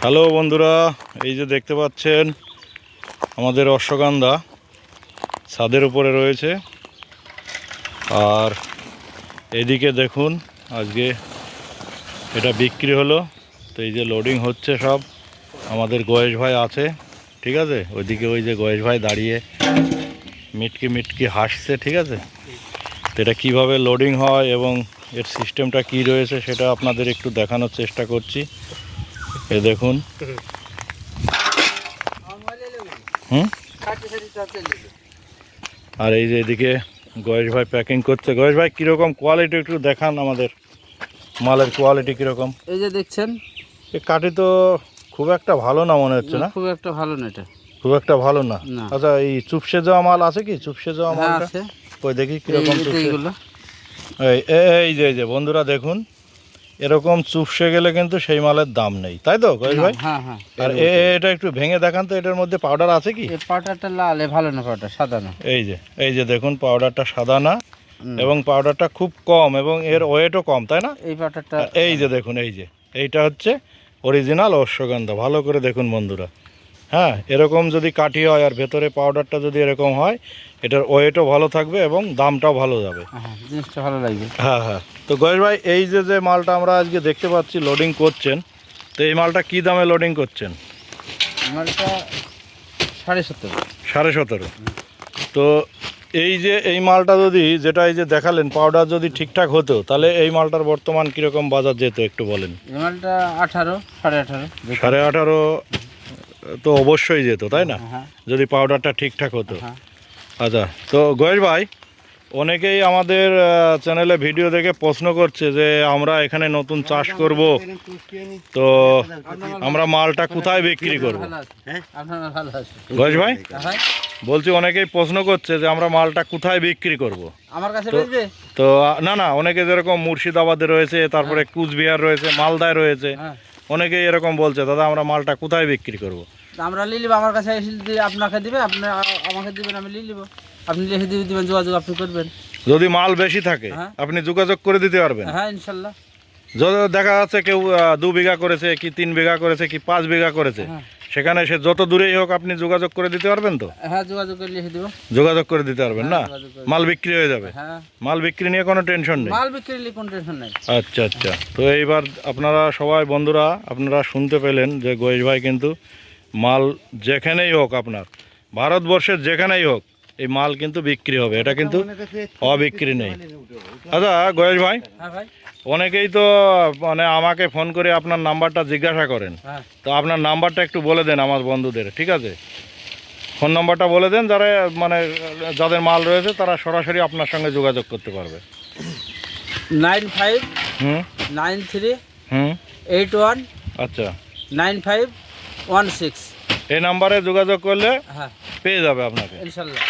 Hello বন্ধুরা, এই যে দেখতে পাচ্ছেন আমাদের অশ্বগন্ধা ছাদের উপরে রয়েছে। আর এদিকে দেখুন আজকে এটা বিক্রি হলো। তো এই যে লোডিং হচ্ছে সব, আমাদের গয়েশ ভাই আছে, ঠিক আছে। ওইদিকে ওই যে গয়েশ ভাই দাঁড়িয়ে মিটকি মিটকি হাসছে, ঠিক আছে। তো এটা কীভাবে লোডিং হয় এবং এর সিস্টেমটা কি রয়েছে সেটা আপনাদের একটু দেখানোর চেষ্টা করছি। এ দেখুন, আর এই যে এদিকে গয়েশ ভাই প্যাকিং করছে। গয়েশ ভাই কীরকম কোয়ালিটি একটু দেখান, আমাদের মালের কোয়ালিটি কীরকম। এই যে দেখছেন, এই কাঠি তো খুব একটা ভালো না মনে হচ্ছে না? খুব একটা ভালো না, এটা খুব একটা ভালো না। আচ্ছা, এই চুপসে যাওয়া মাল আছে কি? চুপসে যাওয়া মাল আছে, ওই দেখি কীরকম চুপসে। এই যে বন্ধুরা দেখুন, এরকম চুপসে গেলে কিন্তু সেই মালের দাম নেই, তাই তো গয়েশ ভাই? হ্যাঁ হ্যাঁ। আর এটা একটু ভেঙে দেখান তো, এটার মধ্যে পাউডার আছে কি? পাউডারটা লাল, ভালো না, পাউডার সাদা না। এই যে দেখুন, পাউডারটা সাদা না এবং পাউডারটা খুব কম এবং এর ওয়েটও কম, তাই না? এই পাউডারটা এই যে দেখুন, এইটা হচ্ছে অরিজিনাল অশ্বগন্ধা। ভালো করে দেখুন বন্ধুরা। হ্যাঁ, এরকম যদি কাঠি হয় আর ভেতরে পাউডারটা যদি এরকম হয়, এটার ওয়েটও ভালো থাকবে এবং দামটাও ভালো যাবে। জিনিসটা ভালো লাগবে। হ্যাঁ। তো গয়েশ ভাই, এই যে মালটা আমরা আজকে দেখতে পাচ্ছি লোডিং করছেন, তো এই মালটা কী দামে লোডিং করছেন? মালটা 17.5। 17.5। তো এই মালটা যদি, যেটা এই যে দেখালেন, পাউডার যদি ঠিকঠাক হতো, তাহলে এই মালটার বর্তমান কীরকম বাজার যেত একটু বলেন। এই মালটা 18, 18.5। 18.5 তো অবশ্যই যেত, তাই না? যদি পাউডারটা ঠিকঠাক হতো। আচ্ছা, তো গয়েশ ভাই, অনেকেই আমাদের চ্যানেলে ভিডিও দেখে প্রশ্ন করছে যে আমরা এখানে নতুন চাষ করব, তো আমরা মালটা কোথায় বিক্রি করব? গয়েশ ভাই বলছি, অনেকেই প্রশ্ন করছে যে আমরা মালটা কোথায় বিক্রি করব। আমার কাছে তো না, অনেকে যেরকম মুর্শিদাবাদে রয়েছে, তারপরে কুচবিহার রয়েছে, মালদায় রয়েছে, অনেকেই এরকম বলছে দাদা আমরা মালটা কোথায় বিক্রি করব। আমরা নিয়ে নিব, আমার কাছে আপনাকে দিবে, আপনি আমাকে দিবেন, আমি নিয়ে নিব। আপনি লিখে দিয়ে দিবেন, যোগাযোগ আপনি করবেন। যদি মাল বেশি থাকে আপনি যোগাযোগ করে দিতে পারবেন? হ্যাঁ, ইনশাল্লাহ। যদি দেখা যাচ্ছে কেউ 2 বিঘা করেছে, কি 3 বিঘা করেছে, কি 5 বিঘা করেছে, সেখানে সে যত দূরেই হোক আপনি যোগাযোগ করে দিতে পারবেন তো? হ্যাঁ, যোগাযোগ করে লিখে দিব। যোগাযোগ করে দিতে পারবেন না? মাল বিক্রি হয়ে যাবে? হ্যাঁ, মাল বিক্রি নিয়ে কোনো টেনশন নেই। মাল বিক্রি নিয়ে কোনো টেনশন নেই। আচ্ছা। তো এইবার আপনারা সবাই বন্ধুরা, আপনারা শুনতে পেলেন যে গয়েশ ভাই কিন্তু মাল যেখানেই হোক, আপনার ভারতবর্ষের যেখানেই হোক, এই মাল কিন্তু বিক্রি হবে, এটা কিন্তু অবিক্রি নেই। আচ্ছা গয়েশ ভাই, অনেকেই তো মানে আমাকে ফোন করে আপনার নাম্বারটা জিজ্ঞাসা করেন, তো আপনার নাম্বারটা একটু বলে দেন আমার বন্ধুদের, ঠিক আছে? ফোন নাম্বারটা বলে দেন, যারা মানে যাদের মাল রয়েছে তারা সরাসরি আপনার সঙ্গে যোগাযোগ করতে পারবে। 959381 আচ্ছা 9516 এই নাম্বারে যোগাযোগ করলে পেয়ে যাবে আপনাকে ইনশাল্লাহ।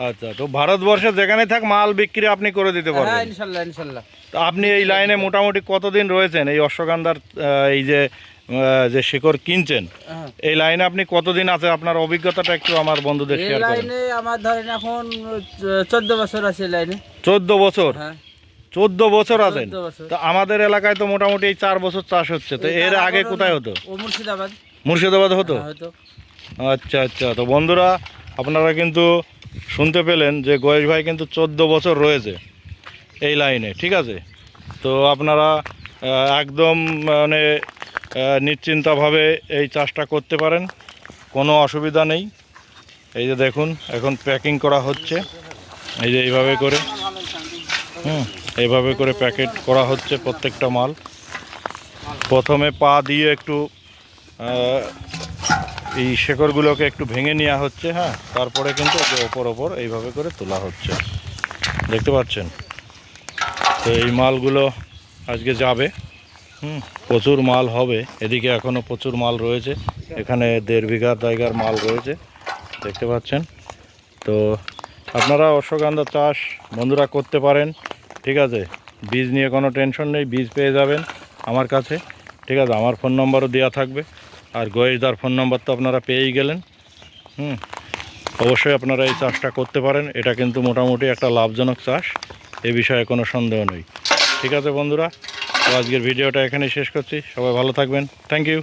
আচ্ছা, তো ভারতবর্ষে যেখানে থাক মাল বিক্রি আপনি করে দিতে পারবেন? হ্যাঁ, ইনশাল্লাহ। তো আপনি এই লাইনে মোটামুটি কতদিন রয়েছেন? এই অশ্বগন্ধার এই যে শিকড় কিনছেন, এই লাইনে আপনি কতদিন আছে? আপনার অভিজ্ঞতাটা একটু আমার বন্ধুদের শেয়ার করেন। লাইনে আমার ধরেন এখন 14 বছর আছে লাইনে। 14 বছর? হ্যাঁ, 14 বছর আছেন। তো আমাদের এলাকায় তো মোটামুটি এই 4 বছর চাষ হচ্ছে, তো এর আগে কোথায় হতো? মুর্শিদাবাদ হতো? আচ্ছা। তো বন্ধুরা, আপনারা কিন্তু শুনতে পেলেন যে গয়েশ ভাই কিন্তু 14 বছর রয়েছে এই লাইনে, ঠিক আছে। তো আপনারা একদম মানে নিশ্চিন্তভাবে এই চাষটা করতে পারেন, কোনো অসুবিধা নেই। এই যে দেখুন, এখন প্যাকিং করা হচ্ছে, এই যে এইভাবে করে এইভাবে করে প্যাকেট করা হচ্ছে প্রত্যেকটা মাল। প্রথমে পা দিয়ে একটু এই শেকড়গুলোকে একটু ভেঙে নেওয়া হচ্ছে, হ্যাঁ, তারপরে কিন্তু ওপর এইভাবে করে তোলা হচ্ছে, দেখতে পাচ্ছেন। তো এই মালগুলো আজকে যাবে, প্রচুর মাল হবে। এদিকে এখনও প্রচুর মাল রয়েছে, এখানে 1.5 বিঘা জায়গার মাল রয়েছে, দেখতে পাচ্ছেন। তো আপনারা অশ্বগন্ধা চাষ বন্ধুরা করতে পারেন, ঠিক আছে। বীজ নিয়ে কোনো টেনশন নেই, বীজ পেয়ে যাবেন আমার কাছে, ঠিক আছে। আমার ফোন নম্বরও দেওয়া থাকবে, আর গয়েশদার ফোন নম্বর তো আপনারা পেয়েই গেলেন। অবশ্যই আপনারা এই চাষটা করতে পারেন, এটা কিন্তু মোটামুটি একটা লাভজনক চাষ, এ বিষয়ে কোনো সন্দেহ নেই, ঠিক আছে বন্ধুরা। তো আজকের ভিডিওটা এখানেই শেষ করছি, সবাই ভালো থাকবেন, থ্যাংক ইউ।